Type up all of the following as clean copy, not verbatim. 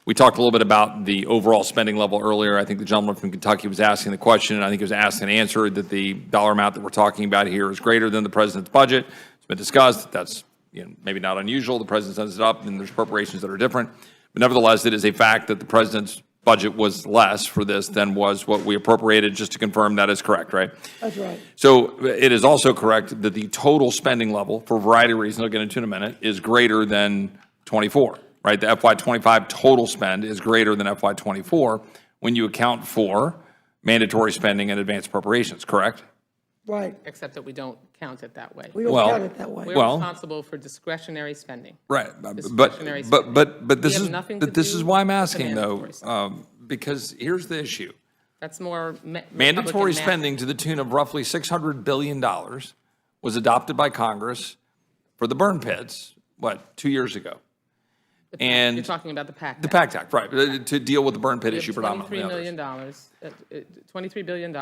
We talked a little bit about the overall spending level earlier. I think the gentleman from Kentucky was asking the question, and I think it was asked and answered that the dollar amount that we're talking about here is greater than the president's budget. It's been discussed. That's maybe not unusual. The president sends it up, and there's appropriations that are different. But nevertheless, it is a fact that the president's budget was less for this than was what we appropriated. Just to confirm, that is correct, right? That's right. So it is also correct that the total spending level, for a variety of reasons I'll get into in a minute, is greater than 24. Right, the FY25 total spend is greater than FY24 when you account for mandatory spending and advanced appropriations, correct? Right. Except that we don't count it that way. We don't Well, count it that way. We're well- responsible for discretionary spending. Right, Discretionary but this have is, nothing to this is do why I'm with the asking though, mandatory side. because here's the issue. That's more Mandatory Republican math. spending to the tune of roughly $600 billion was adopted by Congress for the burn pits, 2 years ago? And You're talking about the PAC. the PACT Act, right, to deal with the burn pit We have issue predominantly. $23 billion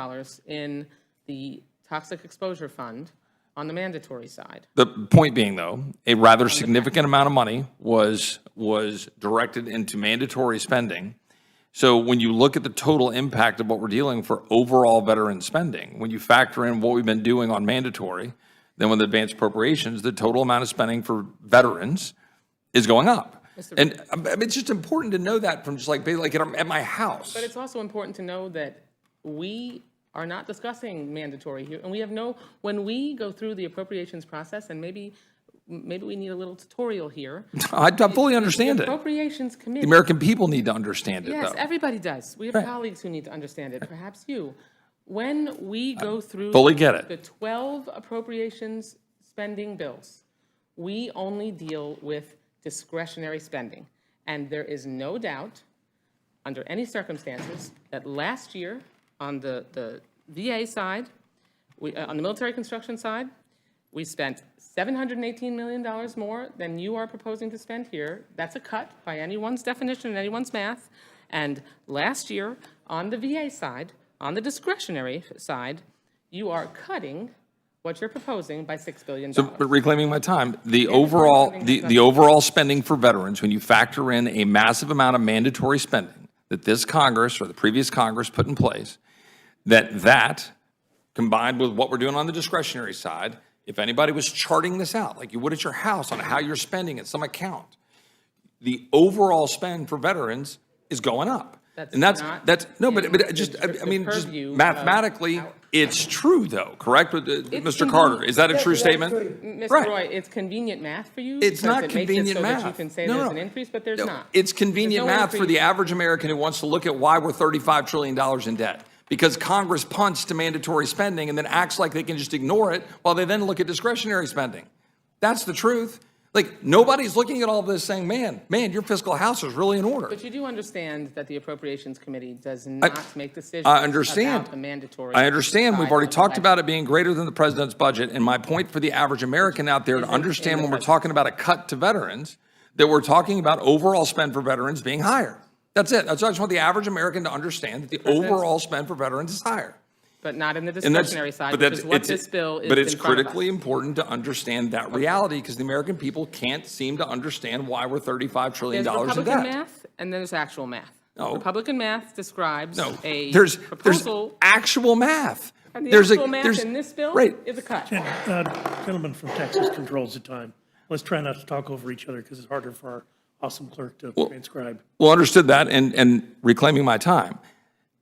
in the toxic exposure fund on the mandatory side. The point being, though, a rather significant amount of money was directed into mandatory spending. So when you look at the total impact of what we're dealing for overall veteran spending, when you factor in what we've been doing on mandatory, then with advanced appropriations, the total amount of spending for veterans is going up. And it's just important to know that from just like at my house. But it's also important to know that we are not discussing mandatory here, and we have when we go through the appropriations process, and maybe we need a little tutorial here. I fully understand The it. Appropriations Committee. The American people need to understand it, Yes, though. everybody does. We have Right. colleagues who need to understand it, perhaps you. When we go through fully get it. the 12 appropriations spending bills, we only deal with discretionary spending. And there is no doubt, under any circumstances, that last year, on the VA side, on the military construction side, we spent $718 million more than you are proposing to spend here. That's a cut by anyone's definition and anyone's math. And last year, on the VA side, on the discretionary side, you are cutting what you're proposing by $6 billion. So, but reclaiming my time, the overall spending for veterans, when you factor in a massive amount of mandatory spending that this Congress or the previous Congress put in place, that combined with what we're doing on the discretionary side, if anybody was charting this out, like you would at your house on how you're spending at some account, the overall spend for veterans is going up. And that's no, but just I mean, just mathematically, it's true though, correct, Mr. Carter? Is that a true statement? Mr. Right. Roy, it's convenient math for you. It's because not it makes it convenient so math. that you can say No, there's no. an increase, but there's No, not. it's convenient There's no math for the average American who wants to look at why we're $35 trillion in debt. Because Congress punts to mandatory spending and then acts like they can just ignore it while they then look at discretionary spending. That's the truth. Like, nobody's looking at all of this saying, man, your fiscal house is really in order. But you do understand that the Appropriations Committee does not make decisions I understand. about the mandatory. I understand. We've side already of the talked budget. about it being greater than the president's budget. And my point for the average American out there to understand when we're talking about a cut to veterans, that we're talking about overall spend for veterans being higher. That's it. That's why I just want the average American to understand that the overall spend for veterans is higher. But not in the And that's- discretionary side, but which that's- is what it's- this bill is But it's in front of us. critically important to understand that reality because the American people can't seem to understand why we're $35 trillion There's in Republican debt. math and there's actual math. No. Republican math describes No, a there's proposal, actual math. and the There's actual math in this bill right. is a cut. Gentleman from Texas controls the time. Let's try not to talk over each other because it's harder for our awesome clerk to transcribe. Well, understood that and reclaiming my time.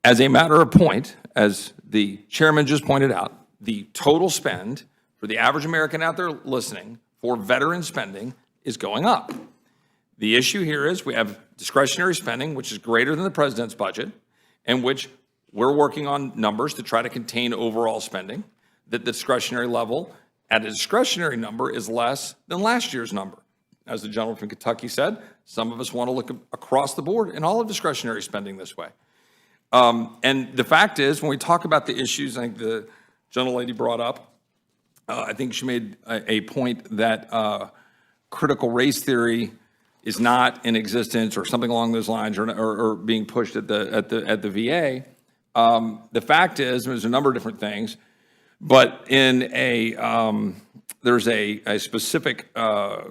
As a matter of point, as the chairman just pointed out, the total spend for the average American out there listening for veteran spending is going up. The issue here is we have discretionary spending, which is greater than the president's budget, and which we're working on numbers to try to contain overall spending, that the discretionary level at a discretionary number is less than last year's number. As the gentleman from Kentucky said, some of us want to look across the board in all of discretionary spending this way. And the fact is, when we talk about the issues, I think the gentlelady brought up, I think she made a point that critical race theory is not in existence or something along those lines or being pushed at the VA. The fact is, there's a number of different things, but in there's a specific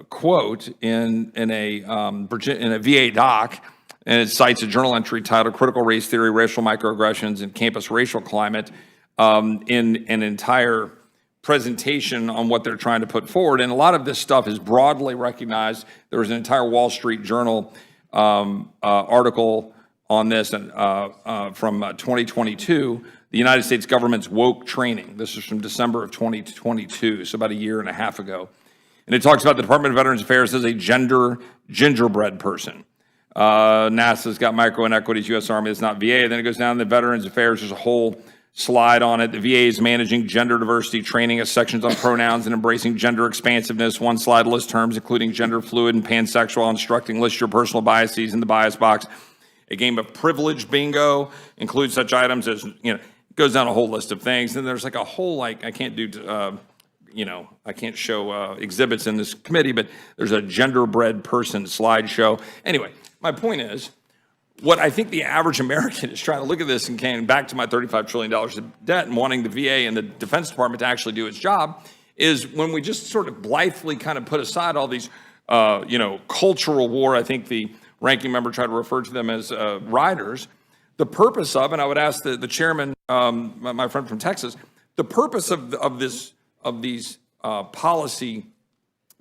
quote in a VA doc And it cites a journal entry titled Critical Race Theory, Racial Microaggressions, and Campus Racial Climate in an entire presentation on what they're trying to put forward. And a lot of this stuff is broadly recognized. There was an entire Wall Street Journal article on this from 2022, the United States government's woke training. This is from December of 2022, so about a year and a half ago. And it talks about the Department of Veterans Affairs as a gender gingerbread person. NASA's got micro inequities, U.S. Army is not VA. Then it goes down to the Veterans Affairs. There's a whole slide on it. The VA is managing gender diversity training has sections on pronouns and embracing gender expansiveness. One slide lists terms including gender fluid and pansexual, instructing list your personal biases in the bias box. A game of privilege bingo includes such items as, goes down a whole list of things. And there's like a whole, I can't do, I can't show exhibits in this committee, but there's a genderbread person slideshow. Anyway, my point is, what I think the average American is trying to look at this and came back to my $35 trillion of debt and wanting the VA and the Defense Department to actually do its job is when we just sort of blithely kind of put aside all these, cultural war, I think the ranking member tried to refer to them as riders. The purpose of, and I would ask the chairman, my friend from Texas, the purpose of these policy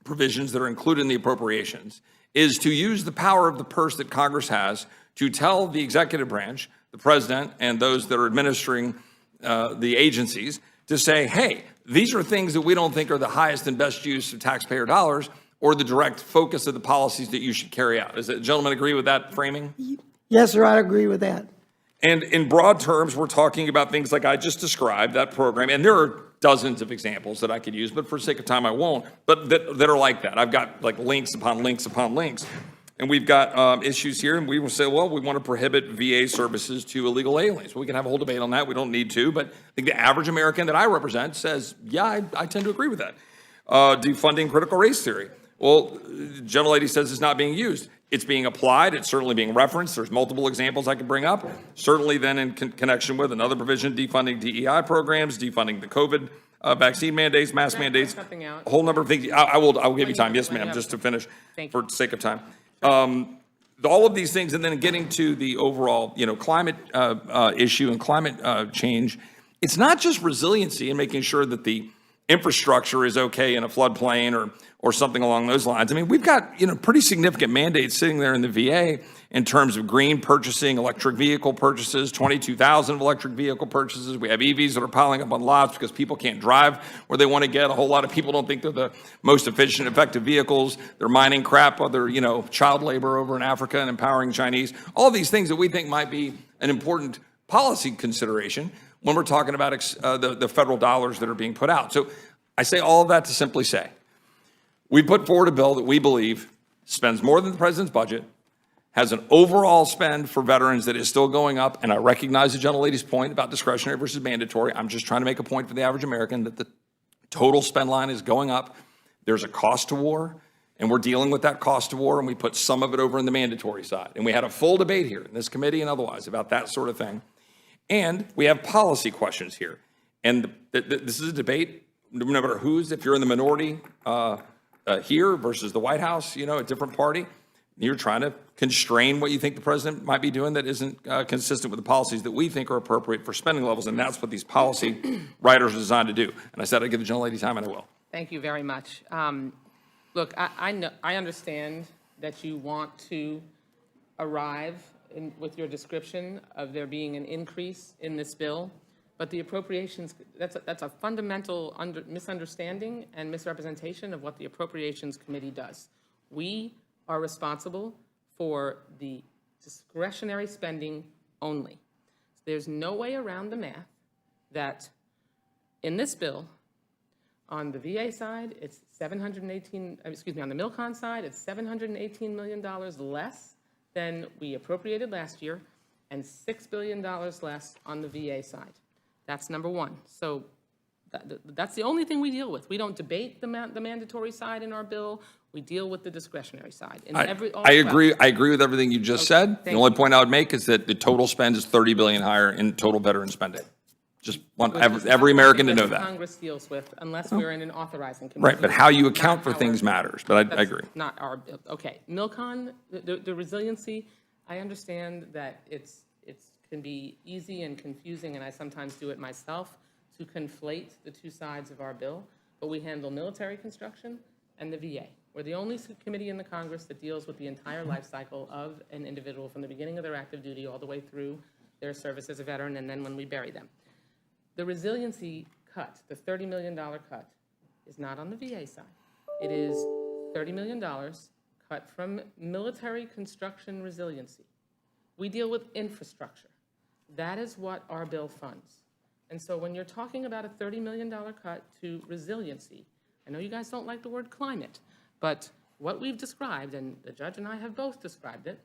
provisions that are included in the appropriations is to use the power of the purse that Congress has to tell the executive branch, the president, and those that are administering the agencies to say, hey, these are things that we don't think are the highest and best use of taxpayer dollars or the direct focus of the policies that you should carry out. Does the gentleman agree with that framing? Yes, sir, I agree with that. And in broad terms, we're talking about things like I just described, that program, and there are dozens of examples that I could use, but for sake of time, I won't, but that are like that. I've got like links upon links upon links. And we've got issues here, and we will say, well, we want to prohibit VA services to illegal aliens. Well, we can have a whole debate on that. We don't need to, but I think the average American that I represent says, yeah, I tend to agree with that. Defunding critical race theory. Well, the gentlelady says it's not being used. It's being applied. It's certainly being referenced. There's multiple examples I could bring up. Certainly then in connection with another provision, defunding DEI programs, defunding the COVID vaccine mandates, mask mandates, a whole number of things. I will give you time. Yes, ma'am, just to finish for sake of time. All of these things, and then getting to the overall, climate issue and climate change, it's not just resiliency and making sure that the infrastructure is okay in a floodplain or something along those lines. I mean, we've got, pretty significant mandates sitting there in the VA in terms of green purchasing, electric vehicle purchases, 22,000 of electric vehicle purchases. We have EVs that are piling up on lots because people can't drive where they want to get. A whole lot of people don't think they're the most efficient, effective vehicles. They're mining crap, other, child labor over in Africa and empowering Chinese. All these things that we think might be an important policy consideration when we're talking about the federal dollars that are being put out. So I say all of that to simply say, we put forward a bill that we believe spends more than the president's budget, has an overall spend for veterans that is still going up, and I recognize the gentlelady's point about discretionary versus mandatory. I'm just trying to make a point for the average American that the total spend line is going up. There's a cost to war, and we're dealing with that cost to war, and we put some of it over in the mandatory side. And we had a full debate here in this committee and otherwise about that sort of thing. And we have policy questions here. And this is a debate, no matter who's, if you're in the minority here versus the White House, a different party, you're trying to constrain what you think the president might be doing that isn't consistent with the policies that we think are appropriate for spending levels. And that's what these policy writers are designed to do. And I said I'd give the gentlelady time, and I will. Thank you very much. Look, I understand that you want to arrive with your description of there being an increase in this bill, but the appropriations, that's a fundamental misunderstanding and misrepresentation of what the Appropriations Committee does. We are responsible for the discretionary spending only. There's no way around the math that in this bill, on the VA side, it's on the MilCon side, it's $718 million less than we appropriated last year, and $6 billion less on the VA side. That's number one. So that's the only thing we deal with. We don't debate the mandatory side in our bill. We deal with the discretionary side. I agree with everything you just said. The only point I would make is that the total spend is $30 billion higher in total veteran spending. Just want every American to know that. Congress deals with, unless we're in an authorizing committee. Right, but how you account for things matters, but I agree. Not our, okay. MilCon, the resiliency, I understand that it can be easy and confusing, and I sometimes do it myself, to conflate the two sides of our bill, but we handle military construction and the VA. We're the only committee in the Congress that deals with the entire life cycle of an individual from the beginning of their active duty all the way through their service as a veteran, and then when we bury them. The resiliency cut, the $30 million cut, is not on the VA side. It is $30 million cut from military construction resiliency. We deal with infrastructure. That is what our bill funds. And so when you're talking about a $30 million cut to resiliency, I know you guys don't like the word climate, but what we've described, and the judge and I have both described it,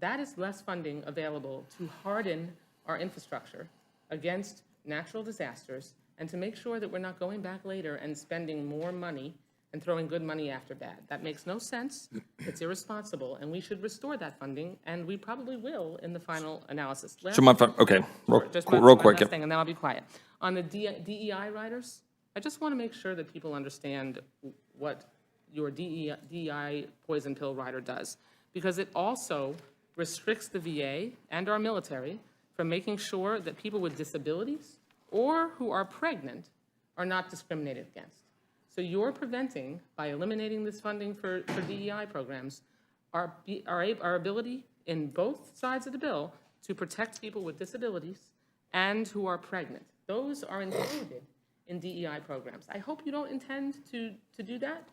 that is less funding available to harden our infrastructure against natural disasters and to make sure that we're not going back later and spending more money and throwing good money after bad. That makes no sense. It's irresponsible, and we should restore that funding, and we probably will in the final analysis. Okay, Just real my quick. last thing, and then I'll be quiet. On the DEI riders, I just want to make sure that people understand what your DEI poison pill rider does, because it also restricts the VA and our military from making sure that people with disabilities or who are pregnant are not discriminated against. So you're preventing, by eliminating this funding for DEI programs, our ability in both sides of the bill to protect people with disabilities and who are pregnant. Those are included in DEI programs. I hope you don't intend to do that,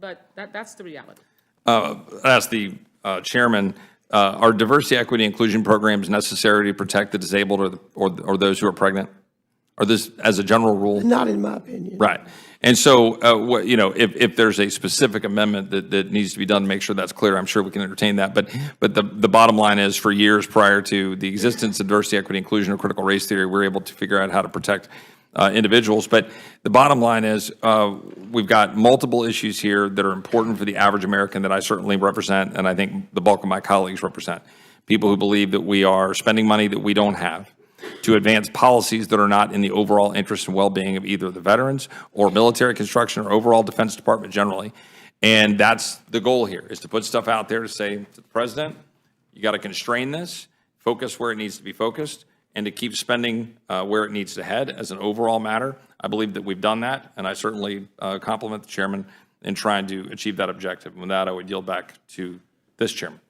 but that's the reality. Ask the chairman, are diversity, equity, inclusion programs necessary to protect the disabled or those who are pregnant? Or this, as a general rule? Not in my opinion. Right. And so, if there's a specific amendment that needs to be done to make sure that's clear, I'm sure we can entertain that. But the bottom line is, for years prior to the existence of diversity, equity, inclusion, or critical race theory, we're able to figure out how to protect individuals. But the bottom line is, we've got multiple issues here that are important for the average American that I certainly represent, and I think the bulk of my colleagues represent. People who believe that we are spending money that we don't have to advance policies that are not in the overall interest and well-being of either the veterans or military construction or overall Defense Department generally. And that's the goal here, is to put stuff out there to say to the president, you got to constrain this, focus where it needs to be focused, and to keep spending where it needs to head as an overall matter. I believe that we've done that, and I certainly compliment the chairman in trying to achieve that objective. And with that, I would yield back to this chairman.